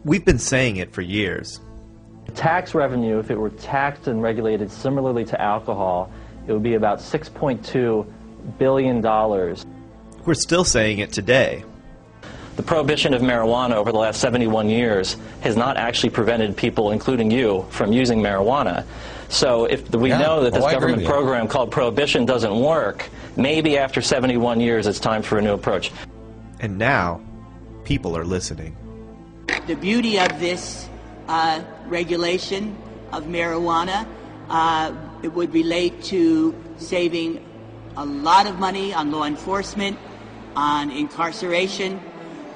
We've been saying it for years. Tax revenue, if it were taxed and regulated similarly to alcohol, it would be about $6.2 billion. We're still saying it today. The prohibition of marijuana over the last 71 years has not actually prevented people, including you, from using marijuana. So if we know that this government program called prohibition doesn't work, maybe after 71 years it's time for a new approach. And now, people are listening. The beauty of this regulation of marijuana, it would relate to saving a lot of money on law enforcement, on incarceration.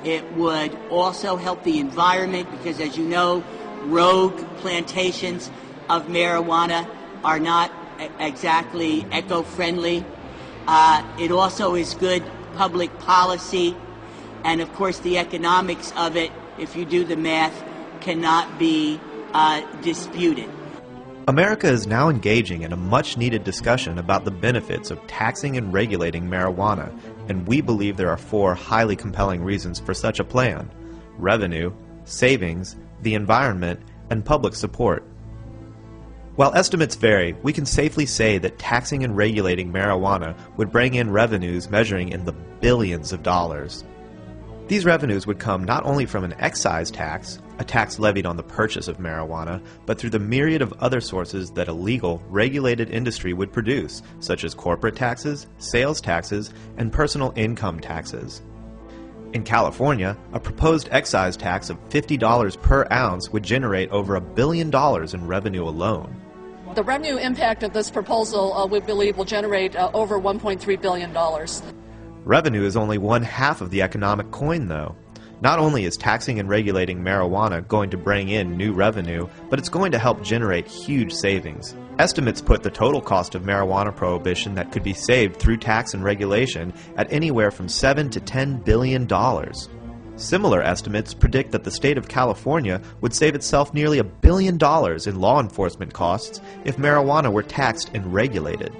It would also help the environment because, as you know, rogue plantations of marijuana are not exactly eco-friendly. It also is good public policy, and of course the economics of it, if you do the math, cannot be disputed. America is now engaging in a much-needed discussion about the benefits of taxing and regulating marijuana, and we believe there are 4 highly compelling reasons for such a plan: revenue, savings, the environment, and public support. While estimates vary, we can safely say that taxing and regulating marijuana would bring in revenues measuring in the billions of dollars. These revenues would come not only from an excise tax, a tax levied on the purchase of marijuana, but through the myriad of other sources that a legal, regulated industry would produce, such as corporate taxes, sales taxes, and personal income taxes. In California, a proposed excise tax of $50 per ounce would generate over $1 billion in revenue alone. The revenue impact of this proposal, we believe, will generate over $1.3 billion. Revenue is only one half of the economic coin, though. Not only is taxing and regulating marijuana going to bring in new revenue, but it's going to help generate huge savings. Estimates put the total cost of marijuana prohibition that could be saved through tax and regulation at anywhere from $7 to $10 billion. Similar estimates predict that the state of California would save itself nearly $1 billion in law enforcement costs if marijuana were taxed and regulated.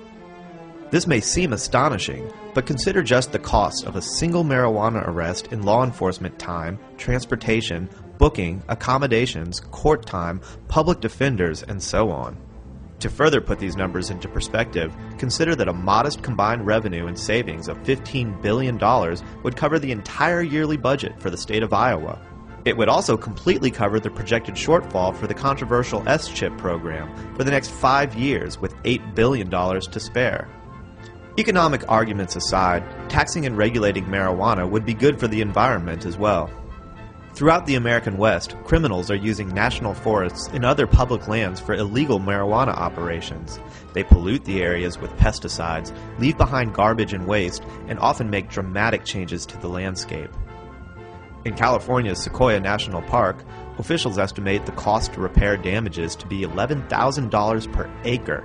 This may seem astonishing, but consider just the cost of a single marijuana arrest in law enforcement time, transportation, booking, accommodations, court time, public defenders, and so on. To further put these numbers into perspective, consider that a modest combined revenue and savings of $15 billion would cover the entire yearly budget for the state of Iowa. It would also completely cover the projected shortfall for the controversial S-chip program for the next 5 years with $8 billion to spare. Economic arguments aside, taxing and regulating marijuana would be good for the environment as well. Throughout the American West, criminals are using national forests and other public lands for illegal marijuana operations. They pollute the areas with pesticides, leave behind garbage and waste, and often make dramatic changes to the landscape. In California's Sequoia National Park, officials estimate the cost to repair damages to be $11,000 per acre.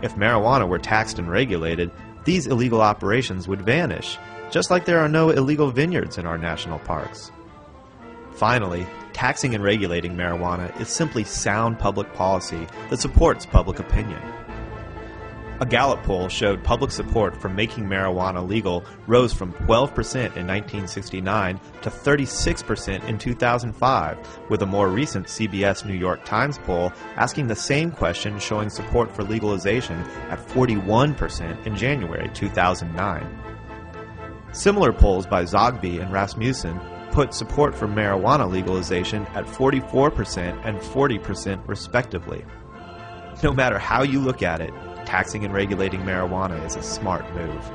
If marijuana were taxed and regulated, these illegal operations would vanish, just like there are no illegal vineyards in our national parks. Finally, taxing and regulating marijuana is simply sound public policy that supports public opinion. A Gallup poll showed public support for making marijuana legal rose from 12% in 1969 to 36% in 2005, with a more recent CBS New York Times poll asking the same question showing support for legalization at 41% in January 2009. Similar polls by Zogby and Rasmussen put support for marijuana legalization at 44% and 40% respectively. No matter how you look at it, taxing and regulating marijuana is a smart move.